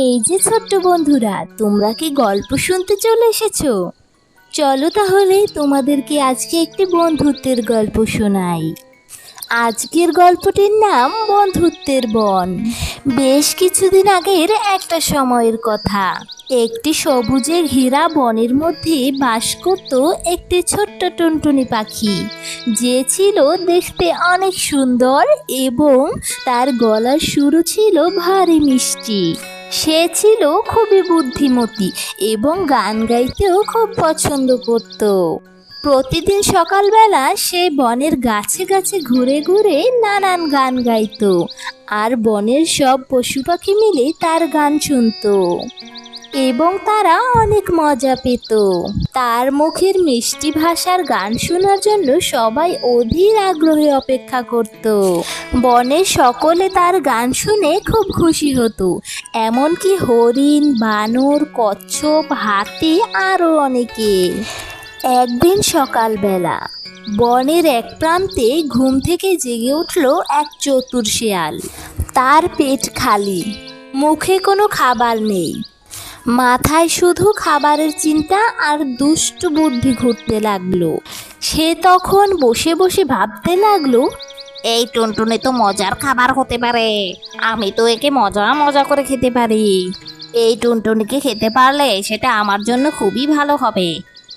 এই যে ছোট্ট বন্ধুরা, তোমরা কি গল্প শুনতে চলে এসেছো? চলো তাহলে তোমাদেরকে আজকে একটি বন্ধুত্বের গল্প শোনাই। আজকের গল্পটির নাম বন্ধুত্বের বন। বেশ কিছুদিন আগের একটা সময়ের কথা। একটি সবুজে ঘেরা বনের মধ্যে বাস করত একটি ছোট্ট টুনটুনি পাখি, যে ছিল দেখতে অনেক সুন্দর এবং তার গলার সুরও ছিল ভারী মিষ্টি। সে ছিল খুবই বুদ্ধিমতী এবং গান গাইতেও খুব পছন্দ করত। প্রতিদিন সকালবেলা সে বনের গাছে গাছে ঘুরে ঘুরে নানান গান গাইতো, আর বনের সব পশু পাখি মিলে তার গান শুনতো এবং তারা অনেক মজা পেত। তার মুখের মিষ্টি ভাষার গান শোনার জন্য সবাই অধীর আগ্রহে অপেক্ষা করত। বনের সকলে তার গান শুনে খুব খুশি হতো, এমনকি হরিণ, বানর, কচ্ছপ, হাতি আরও অনেকে। একদিন সকালবেলা বনের এক প্রান্তে ঘুম থেকে জেগে উঠল এক চতুর শেয়াল। তার পেট খালি, মুখে কোনো খাবার নেই, মাথায় শুধু খাবারের চিন্তা আর দুষ্ট বুদ্ধি ঘুরতে লাগলো। সে তখন বসে বসে ভাবতে লাগলো, এই টুনটুনি তো মজার খাবার হতে পারে, আমি তো একে মজা মজা করে খেতে পারি। এই টুনটুনিকে খেতে পারলে সেটা আমার জন্য খুবই ভালো হবে।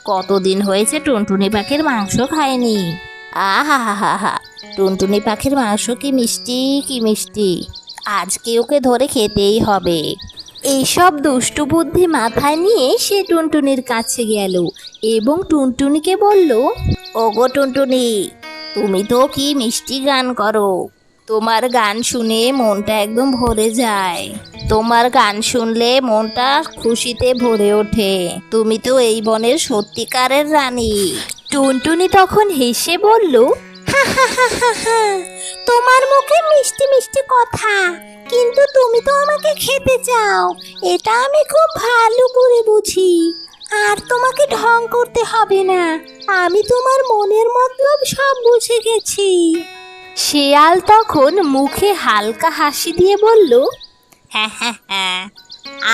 কতদিন হয়েছে টুনটুনি পাখির মাংস খায়নি। আহা হা হা হা, টুনটুনি পাখির মাংস কি মিষ্টি কি মিষ্টি, আজকে ওকে ধরে খেতেই হবে। এইসব দুষ্টু বুদ্ধি মাথায় নিয়ে সে টুনটুনির কাছে গেল এবং টুনটুনিকে বলল, ওগো টুনটুনি, তুমি তো কি মিষ্টি গান করো। তোমার গান শুনে মনটা একদম ভরে যায়। তোমার গান শুনলে মনটা খুশিতে ভরে ওঠে। তুমি তো এই বনের সত্যিকারের রানী। টুনটুনি তখন হেসে বলল, হা হা হা হা হা, তোমার মুখে মিষ্টি মিষ্টি কথা, কিন্তু তুমি তো আমাকে খেতে চাও, এটা আমি খুব ভালো করে বুঝি। আর তোমাকে ঢং করতে হবে না, আমি তোমার মনের মতলব সব বুঝে গেছি। শেয়াল তখন মুখে হালকা হাসি দিয়ে বলল, হ্যাঁ হ্যাঁ হ্যাঁ,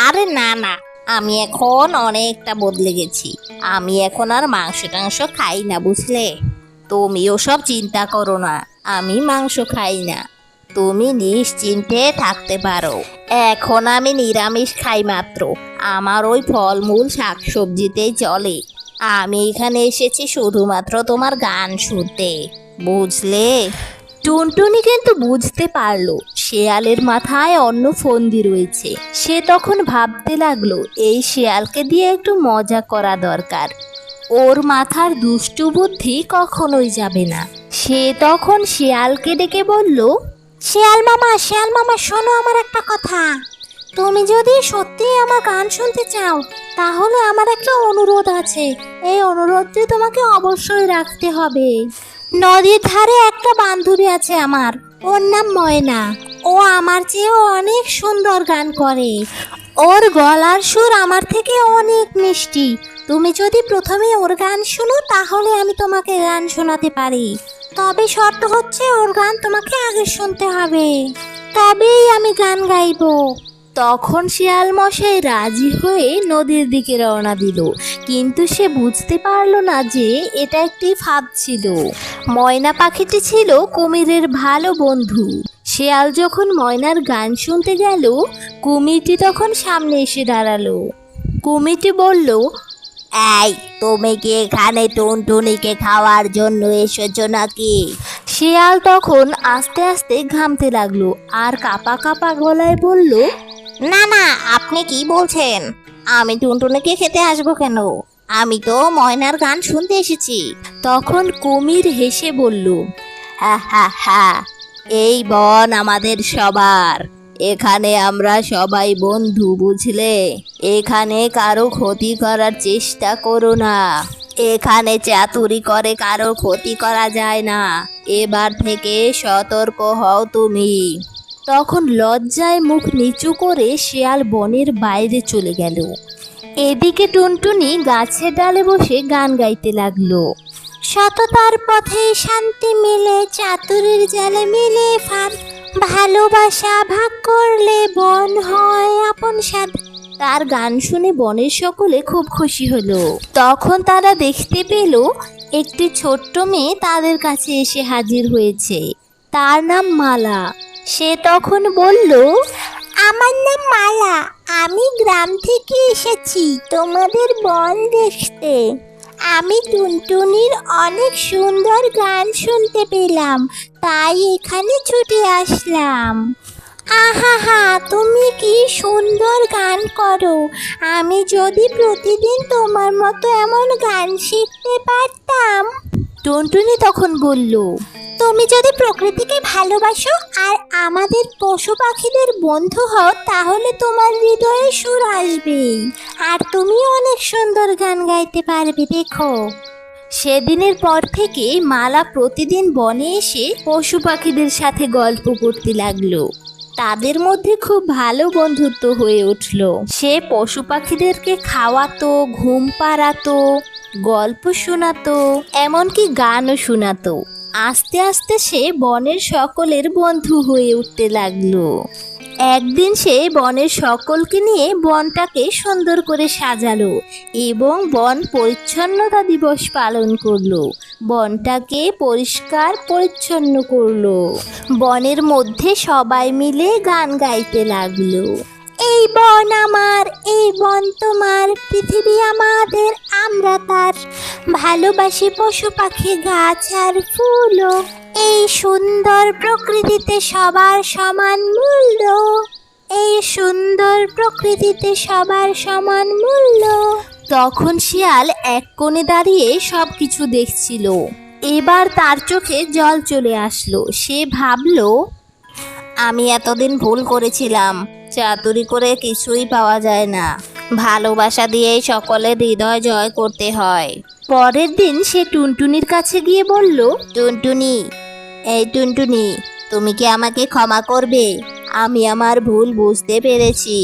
আরে না না, আমি এখন অনেকটা বদলে গেছি। আমি এখন আর মাংস টাংস খাই না, বুঝলে। তুমিও সব চিন্তা করো না, আমি মাংস খাই না, তুমি নিশ্চিন্তে থাকতে পারো। এখন আমি নিরামিষ খাই মাত্র, আমার ওই ফলমূল শাকসবজিতেই চলে। আমি এখানে এসেছি শুধুমাত্র তোমার গান শুনতে, বুঝলে। টুনটুনি কিন্তু বুঝতে পারলো শেয়ালের মাথায় অন্য ফন্দি রয়েছে। সে তখন ভাবতে লাগলো, এই শেয়ালকে দিয়ে একটু মজা করা দরকার, ওর মাথার দুষ্টু বুদ্ধি কখনোই যাবে না। সে তখন শেয়ালকে ডেকে বলল, শেয়াল মামা শোনো আমার একটা কথা। তুমি যদি সত্যি আমার গান শুনতে চাও, তাহলে আমার একটা অনুরোধ আছে। এই অনুরোধটি তোমাকে অবশ্যই রাখতে হবে। নদীর ধারে একটা বান্ধবী আছে আমার, ওর নাম ময়না। ও আমার চেয়েও অনেক সুন্দর গান করে, ওর গলার সুর আমার থেকে অনেক মিষ্টি। তুমি যদি প্রথমে ওর গান শুনো, তাহলে আমি তোমাকে গান শোনাতে পারি। তবে শর্ত হচ্ছে ওর গান তোমাকে আগে শুনতে হবে, তবেই আমি গান গাইবো। তখন শিয়াল মশাই রাজি হয়ে নদীর দিকে রওনা দিল, কিন্তু সে বুঝতে পারলো না যে এটা একটি ফাঁদ ছিল। ময়না পাখিটি ছিল কুমিরের ভালো বন্ধু। শিয়াল যখন ময়নার গান শুনতে গেল, কুমিরটি তখন সামনে এসে দাঁড়ালো। কুমিরটি বলল, এই, তুমি কি এখানে টুনটুনিকে খাওয়ার জন্য এসেছো নাকি? শিয়াল তখন আস্তে আস্তে ঘামতে লাগলো আর কাঁপা কাঁপা গলায় বলল, না না, আপনি কি বলছেন? আমি টুনটুনিকে খেতে আসবো কেন? আমি তো ময়নার গান শুনতে এসেছি। তখন কুমির হেসে বলল, হা হা হা, এই বন আমাদের সবার। এখানে আমরা সবাই বন্ধু, বুঝলে। এখানে কারো ক্ষতি করার চেষ্টা করো না। এখানে চাতুরি করে কারো ক্ষতি করা যায় না। এবার থেকে সতর্ক হও তুমি। তখন লজ্জায় মুখ নিচু করে শিয়াল বনের বাইরে চলে গেল। এদিকে টুনটুনি গাছের ডালে বসে গান গাইতে লাগলো। সততার পথে শান্তি মিলে, চাতুরীর জালে মিলে ফাঁদ, ভালোবাসা ভাগ করলে বন হয় আপন সাথ। তার গান শুনে বনের সকলে খুব খুশি হলো। তখন তারা দেখতে পেল একটি ছোট্ট মেয়ে তাদের কাছে এসে হাজির হয়েছে। তার নাম মালা। সে তখন বলল, আমার নাম মালা, আমি গ্রাম থেকে এসেছি তোমাদের বন দেখতে। আমি টুনটুনির অনেক সুন্দর গান শুনতে পেলাম, তাই এখানে ছুটে আসলাম। আহা, তুমি কি সুন্দর গান করো! আমি যদি প্রতিদিন তোমার মতো এমন গান শিখতে পারতাম। টুনটুনি তখন বলল, তুমি যদি প্রকৃতিকে ভালোবাসো আর আমাদের পশু পাখিদের বন্ধু হও, তাহলে তোমার হৃদয়ে সুর আসবে আর তুমি অনেক সুন্দর গান গাইতে পারবে, দেখো। সেদিনের পর থেকে মালা প্রতিদিন বনে এসে পশু পাখিদের সাথে গল্প করতে লাগলো। তাদের মধ্যে খুব ভালো বন্ধুত্ব হয়ে উঠল। সে পশু পাখিদেরকে খাওয়াতো, ঘুম পাড়াতো, গল্প শোনাতো, এমনকি গানও শোনাতো। আস্তে আস্তে সে বনের সকলের বন্ধু হয়ে উঠতে লাগলো। একদিন সে বনের সকলকে নিয়ে বনটাকে সুন্দর করে সাজালো এবং বন পরিচ্ছন্নতা দিবস পালন করলো। বনটাকে পরিষ্কার পরিচ্ছন্ন করলো। বনের মধ্যে সবাই মিলে গান গাইতে লাগলো। এই বন আমার, এই বন তোমার, পৃথিবী আমাদের, আমরা তার, ভালোবাসি পশু পাখি গাছ আর ফুলও, এই সুন্দর প্রকৃতিতে সবার সমান মূল্য, এই সুন্দর প্রকৃতিতে সবার সমান মূল্য। তখন শিয়াল এক কোণে দাঁড়িয়ে সবকিছু দেখছিল। এবার তার চোখে জল চলে আসলো। সে ভাবলো, আমি এতদিন ভুল করেছিলাম। চাতুরি করে কিছুই পাওয়া যায় না, ভালোবাসা দিয়েই সকলের হৃদয় জয় করতে হয়। পরের দিন সে টুনটুনির কাছে গিয়ে বলল, টুনটুনি, এই টুনটুনি, তুমি কি আমাকে ক্ষমা করবে? আমি আমার ভুল বুঝতে পেরেছি।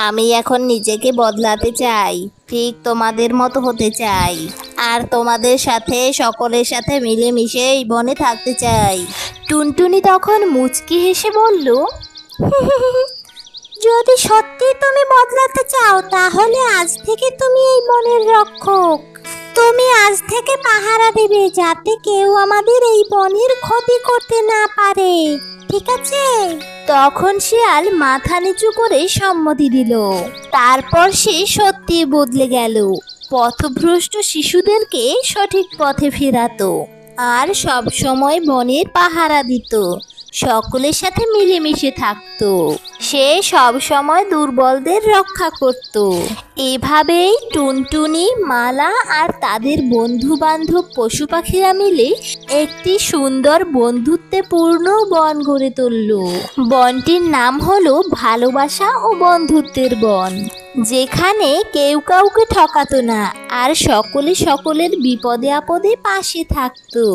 আমি এখন নিজেকে বদলাতে চাই, ঠিক তোমাদের মতো হতে চাই, আর তোমাদের সাথে সকলের সাথে মিলেমিশে এই বনে থাকতে চাই। টুনটুনি তখন মুচকি হেসে বলল, যদি সত্যি তুমি বদলাতে চাও, তাহলে আজ থেকে তুমি এই বনের রক্ষক। তুমি আজ থেকে পাহারা দেবে, যাতে কেউ আমাদের এই বনের ক্ষতি করতে না পারে, ঠিক আছে? তখন শিয়াল মাথা নিচু করে সম্মতি দিল। তারপর সে সত্যি বদলে গেল। পথভ্রষ্ট শিশুদেরকে সঠিক পথে ফেরাতো আর সব সময় বনের পাহারা দিত, সকলের সাথে মিলেমিশে থাকতো। সে সব সময় দুর্বলদের রক্ষা করত। এভাবেই টুনটুনি, মালা আর তাদের বন্ধু বান্ধব পশু পাখিরা মিলে একটি সুন্দর বন্ধুত্বপূর্ণ বন গড়ে তুলল। বনটির নাম হলো ভালোবাসা ও বন্ধুত্বের বন, যেখানে কেউ কাউকে ঠকাতো না আর সকলে সকলের বিপদে আপদে পাশে থাকতো।